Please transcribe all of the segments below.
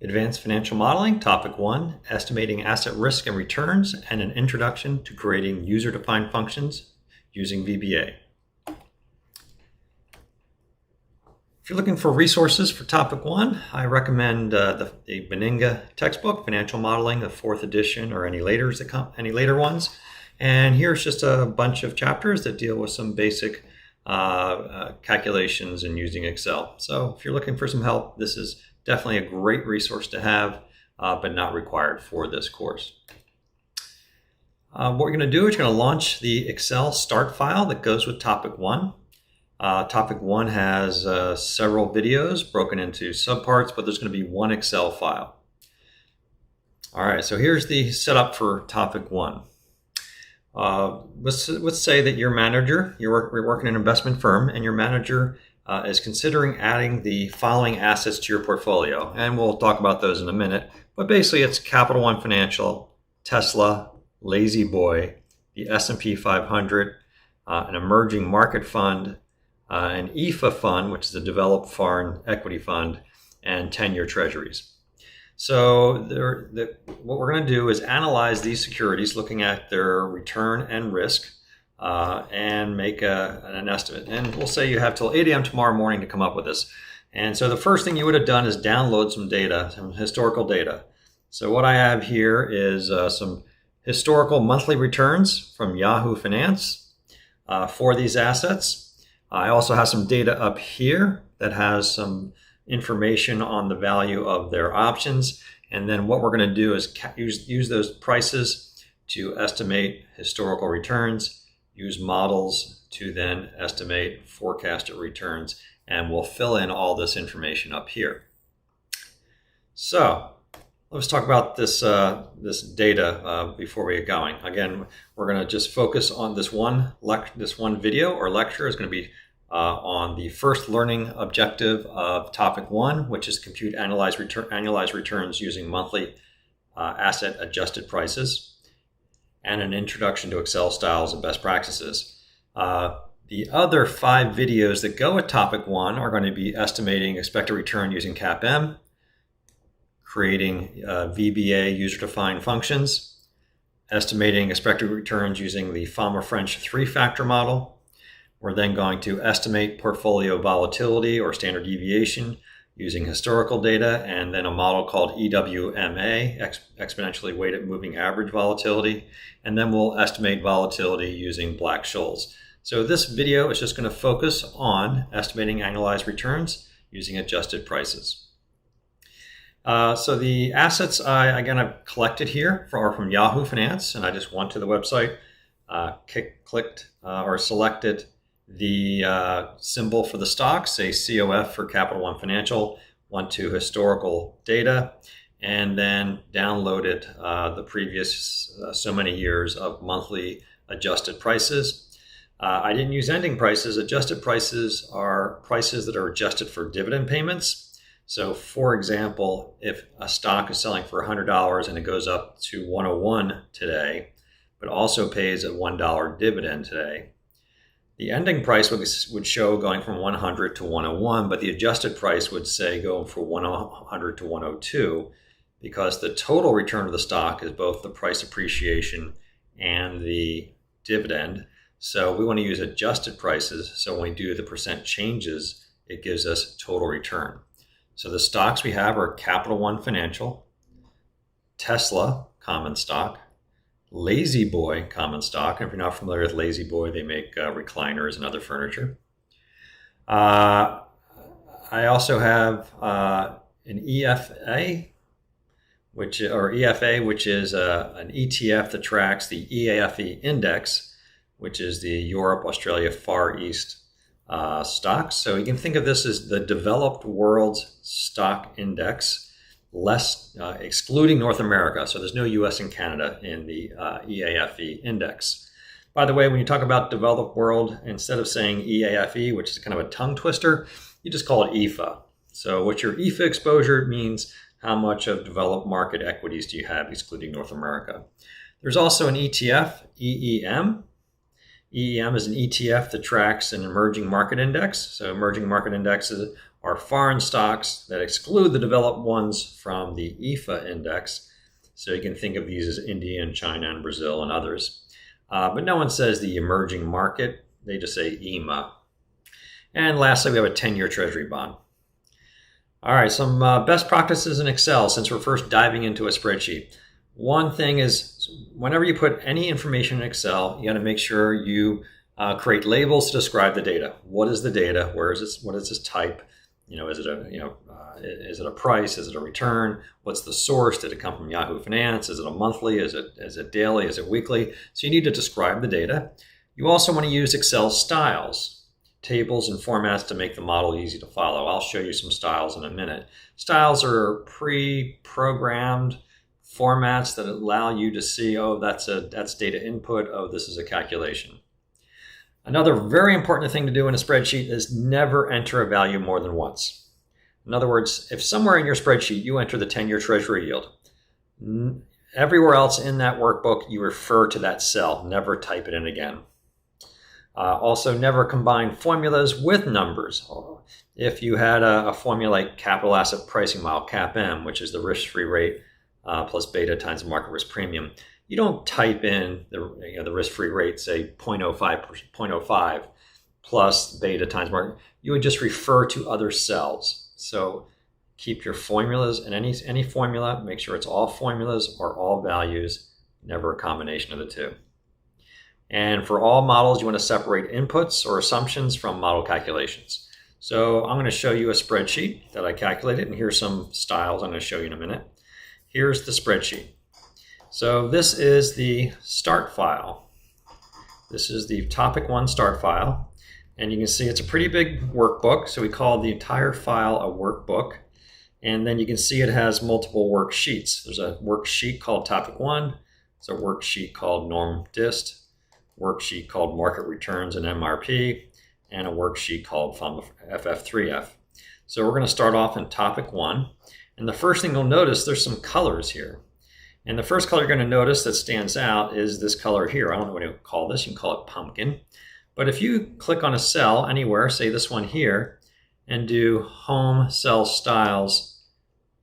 Advanced Financial Modeling, Topic 1, Estimating Asset Risk and Returns, and an Introduction to Creating User-Defined Functions using VBA. If you're looking for resources for Topic 1, I recommend the Benninga textbook, Financial Modeling, the 4th edition, or any later ones. And here's just a bunch of chapters that deal with some basic calculations and using Excel. So if you're looking for some help, this is definitely a great resource to have, but not required for this course. What we're going to do is you're going to launch the Excel start file that goes with Topic 1. Topic 1 has several videos broken into subparts, but there's going to be one Excel file. All right, so here's the setup for Topic 1. Let's say that your manager, you're working in an investment firm, and your manager is considering adding the following assets to your portfolio. And we'll talk about those in a minute. But basically, it's Capital One Financial, Tesla, Lazy Boy, the S&P 500, an emerging market fund, an EFA fund, which is a developed foreign equity fund, and 10-year treasuries. So what we're going to do is analyze these securities, looking at their return and risk, and make an estimate. And we'll say you have till 8 a.m. tomorrow morning to come up with this. And so the first thing you would have done is download some data, some historical data. So what I have here is some historical monthly returns from Yahoo Finance for these assets. I also have some data up here that has some information on the value of their options. And then what we're going to do is use those prices to estimate historical returns, use models to then estimate forecasted returns, and we'll fill in all this information up here. So let's talk about this data before we get going. Again, we're going to just focus on this one video or lecture is going to be on the first learning objective of Topic 1, which is compute annualized returns using monthly asset adjusted prices, and an introduction to Excel styles and best practices. The other 5 videos that go with Topic 1 are going to be estimating expected return using CAPM, creating VBA user-defined functions, estimating expected returns using the Fama-French 3-factor model. We're then going to estimate portfolio volatility or standard deviation using historical data, and then a model called EWMA, exponentially weighted moving average volatility. And then we'll estimate volatility using Black-Scholes. So this video is just going to focus on estimating annualized returns using adjusted prices. So the assets I've collected here are from Yahoo Finance, and I just went to the website, clicked or selected the symbol for the stock, say COF for Capital One Financial, went to historical data, and then downloaded the previous so many years of monthly adjusted prices. I didn't use ending prices. Adjusted prices are prices that are adjusted for dividend payments. So for example, if a stock is selling for $100 and it goes up to 101 today, but also pays a $1 dividend today, the ending price would show going from 100 to 101, but the adjusted price would say going from 100 to 102, because the total return of the stock is both the price appreciation and the dividend. So we want to use adjusted prices. So when we do the percent changes, it gives us total return. So the stocks we have are Capital One Financial, Tesla common stock, Lazy Boy common stock. And if you're not familiar with Lazy Boy, they make recliners and other furniture. I also have an EFA, which is an ETF that tracks the EAFE index, which is the Europe, Australia, Far East stocks. So you can think of this as the developed world stock index, excluding North America. So there's no US and Canada in the EAFE index. By the way, when you talk about developed world, instead of saying EAFE, which is kind of a tongue twister, you just call it EFA. So what's your EFA exposure means how much of developed market equities do you have, excluding North America. There's also an ETF, EEM. EEM is an ETF that tracks an emerging market index. So emerging market index are foreign stocks that exclude the developed ones from the EFA index. So you can think of these as India and China and Brazil and others. But no one says the emerging market. They just say EMA. And lastly, we have a 10-year Treasury bond. All right, some best practices in Excel since we're first diving into a spreadsheet. One thing is whenever you put any information in Excel, you got to make sure you create labels to describe the data. What is the data? Where is this? What is this type? Is it is it a price? Is it a return? What's the source? Did it come from Yahoo Finance? Is it a monthly? Is it daily? Is it weekly? So you need to describe the data. You also want to use Excel styles, tables and formats to make the model easy to follow. I'll show you some styles in a minute. Styles are pre-programmed formats that allow you to see, oh, that's data input. Oh, this is a calculation. Another very important thing to do in a spreadsheet is never enter a value more than once. In other words, if somewhere in your spreadsheet you enter the 10-year Treasury yield, everywhere else in that workbook you refer to that cell. Never type it in again. Also, never combine formulas with numbers. If you had a formula like capital asset pricing model, CAPM, which is the risk-free rate plus beta times the market risk premium, you don't type in the risk-free rate, say 0.05 plus beta times market. You would just refer to other cells. So keep your formulas and any formula, make sure it's all formulas or all values, never a combination of the two. And for all models, you want to separate inputs or assumptions from model calculations. So I'm going to show you a spreadsheet that I calculated, and here's some styles I'm going to show you in a minute. Here's the spreadsheet. So this is the start file. This is the topic 1 start file. And you can see it's a pretty big workbook. So we call the entire file a workbook. And then you can see it has multiple worksheets. There's a worksheet called topic 1. There's a worksheet called norm dist, worksheet called market returns and MRP, and a worksheet called FF3F. So we're going to start off in topic 1. And the first thing you'll notice, there's some colors here. And the first color you're going to notice that stands out is this color here. I don't know what to call this. You can call it pumpkin. But if you click on a cell anywhere, say this one here, and do home cell styles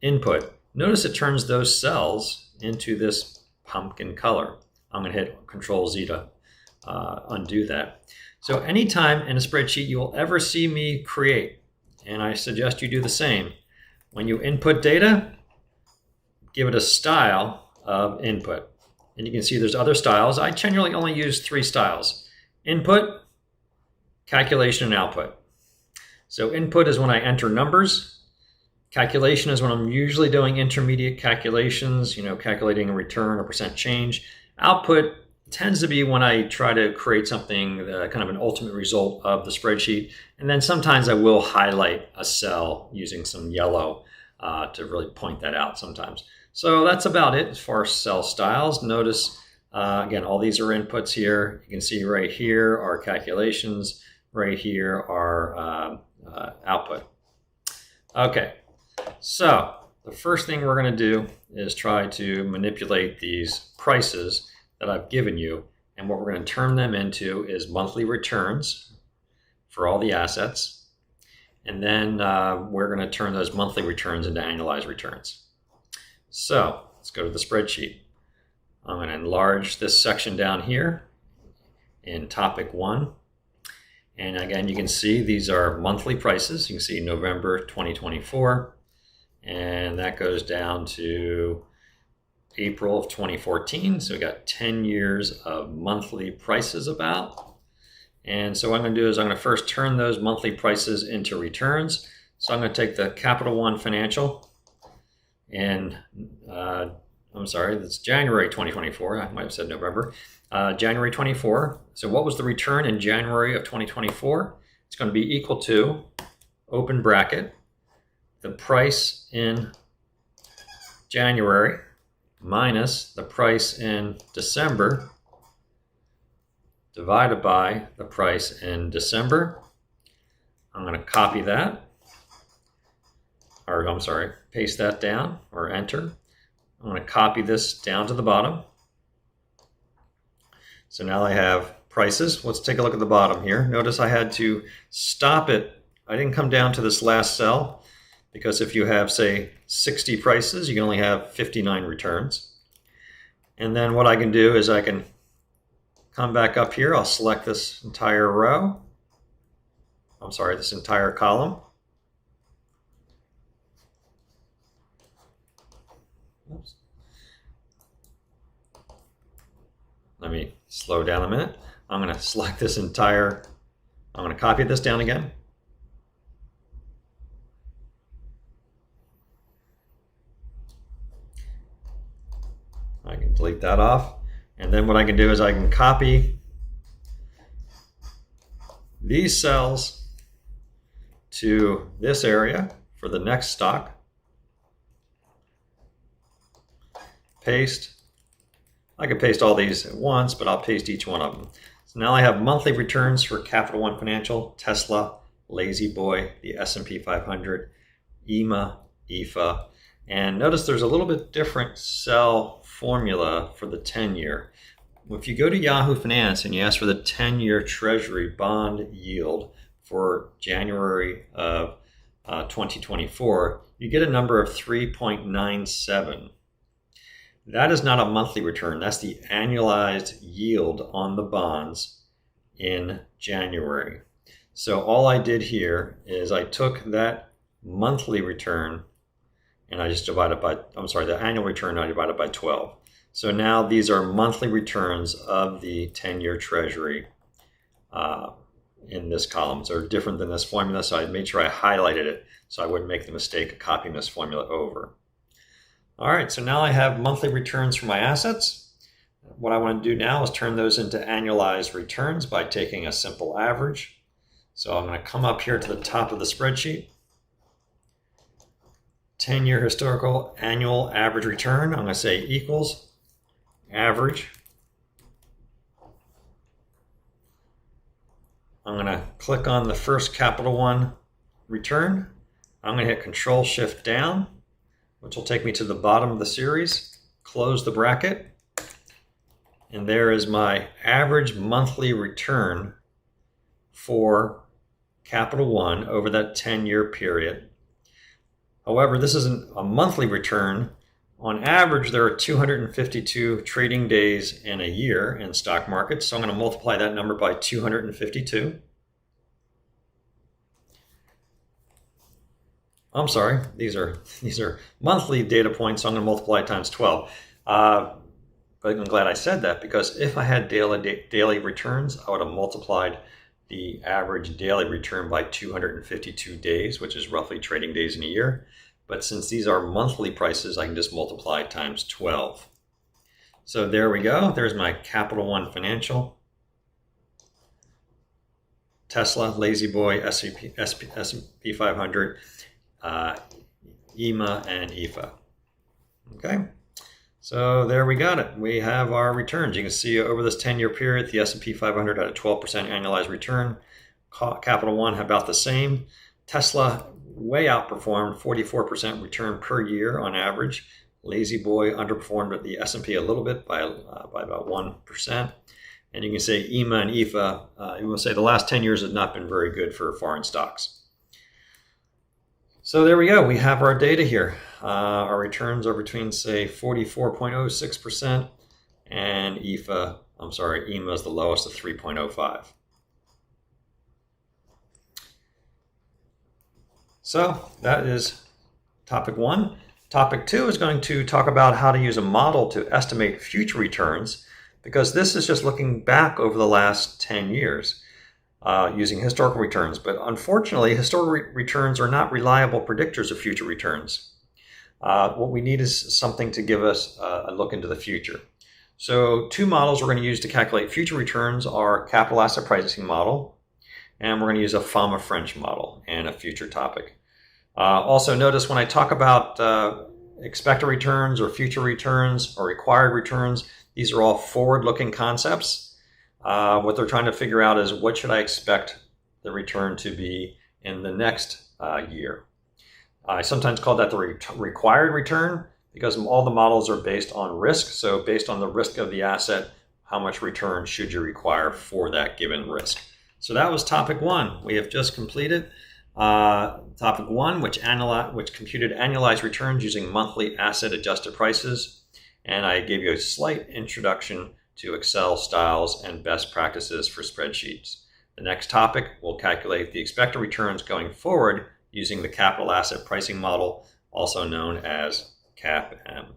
input, notice it turns those cells into this pumpkin color. I'm going to hit Control Z to undo that. So anytime in a spreadsheet you will ever see me create, and I suggest you do the same, when you input data, give it a style of input. And you can see there's other styles. I generally only use 3 styles: input, calculation, and output. So input is when I enter numbers. Calculation is when I'm usually doing intermediate calculations, calculating a return or percent change. Output tends to be when I try to create something, kind of an ultimate result of the spreadsheet. And then sometimes I will highlight a cell using some yellow to really point that out sometimes. So that's about it as far as cell styles. Notice, again, all these are inputs here. You can see right here are calculations. Right here are output. Okay, so the first thing we're going to do is try to manipulate these prices that I've given you. And what we're going to turn them into is monthly returns for all the assets. And then we're going to turn those monthly returns into annualized returns. So let's go to the spreadsheet. I'm going to enlarge this section down here in topic 1. And again, you can see these are monthly prices. You can see November 2024, and that goes down to April of 2014. So we got 10 years of monthly prices about. And so what I'm going to do is I'm going to first turn those monthly prices into returns. So I'm going to take the Capital One Financial, and I'm sorry, that's January 2024. I might have said November. January 24. So what was the return in January of 2024? It's going to be equal to, open bracket, the price in January minus the price in December divided by the price in December. I'm going to copy that, or I'm sorry, paste that down or enter. I'm going to copy this down to the bottom. So now I have prices. Let's take a look at the bottom here. Notice I had to stop it I didn't come down to this last cell because if you have, say, 60 prices, you can only have 59 returns. And then what I can do is I can come back up here. I'll select this entire row. I'm sorry, this entire column. Oops. Let me slow down a minute. I'm going to select this entire, I'm going to copy this down again. I can delete that off. And then what I can do is I can copy these cells to this area for the next stock. Paste. I can paste all these at once, but I'll paste each one of them. So now I have monthly returns for Capital One Financial, Tesla, Lazy Boy, the S&P 500, EMA, EFA. And notice there's a little bit different cell formula for the 10-year. If you go to Yahoo Finance and you ask for the 10-year Treasury bond yield for January of 2024, you get a number of 3.97. That is not a monthly return. That's the annualized yield on the bonds in January. So all I did here is I took that monthly return and I just divided by, the annual return I divided by 12. So now these are monthly returns of the 10-year Treasury in this column. So they're different than this formula, so I made sure I highlighted it so I wouldn't make the mistake of copying this formula over. All right, so now I have monthly returns for my assets. What I want to do now is turn those into annualized returns by taking a simple average. So I'm going to come up here to the top of the spreadsheet. 10-year historical annual average return, I'm going to say equals average. I'm going to click on the first Capital One return. I'm going to hit Control-Shift down, which will take me to the bottom of the series, close the bracket, and there is my average monthly return for Capital One over that 10-year period. However, this isn't a monthly return. On average, there are 252 trading days in a year in stock markets, so I'm going to multiply that number by 252. I'm sorry, these are monthly data points, so I'm going to multiply times 12. But I'm glad I said that, because if I had daily returns, I would have multiplied the average daily return by 252 days, which is roughly trading days in a year. But since these are monthly prices, I can just multiply times 12. So there we go. There's my Capital One Financial, Tesla, Lazy Boy, S&P 500, EMA, and EFA. Okay, so there we got it. We have our returns. You can see over this 10-year period, the S&P 500 had a 12% annualized return. Capital One had about the same. Tesla way outperformed, 44% return per year on average. Lazy Boy underperformed the S&P a little bit by about 1%. And you can say EMA and EFA, you will say the last 10 years have not been very good for foreign stocks. So there we go. We have our data here. Our returns are between, say, 44.06% and EMA is the lowest of 3.05. So that is topic one. Topic two is going to talk about how to use a model to estimate future returns, because this is just looking back over the last 10 years using historical returns. But unfortunately, historical returns are not reliable predictors of future returns. What we need is something to give us a look into the future. So two models we're going to use to calculate future returns are capital asset pricing model, and we're going to use a Fama French model and a future topic. Also notice when I talk about expected returns or future returns or required returns, these are all forward-looking concepts. What they're trying to figure out is what should I expect the return to be in the next year. I sometimes call that the required return because all the models are based on risk. So based on the risk of the asset, how much return should you require for that given risk? So that was topic one. We have just completed Topic 1, which computed annualized returns using monthly asset adjusted prices. And I gave you a slight introduction to Excel styles and best practices for spreadsheets. The next topic will calculate the expected returns going forward using the capital asset pricing model, also known as CAPM.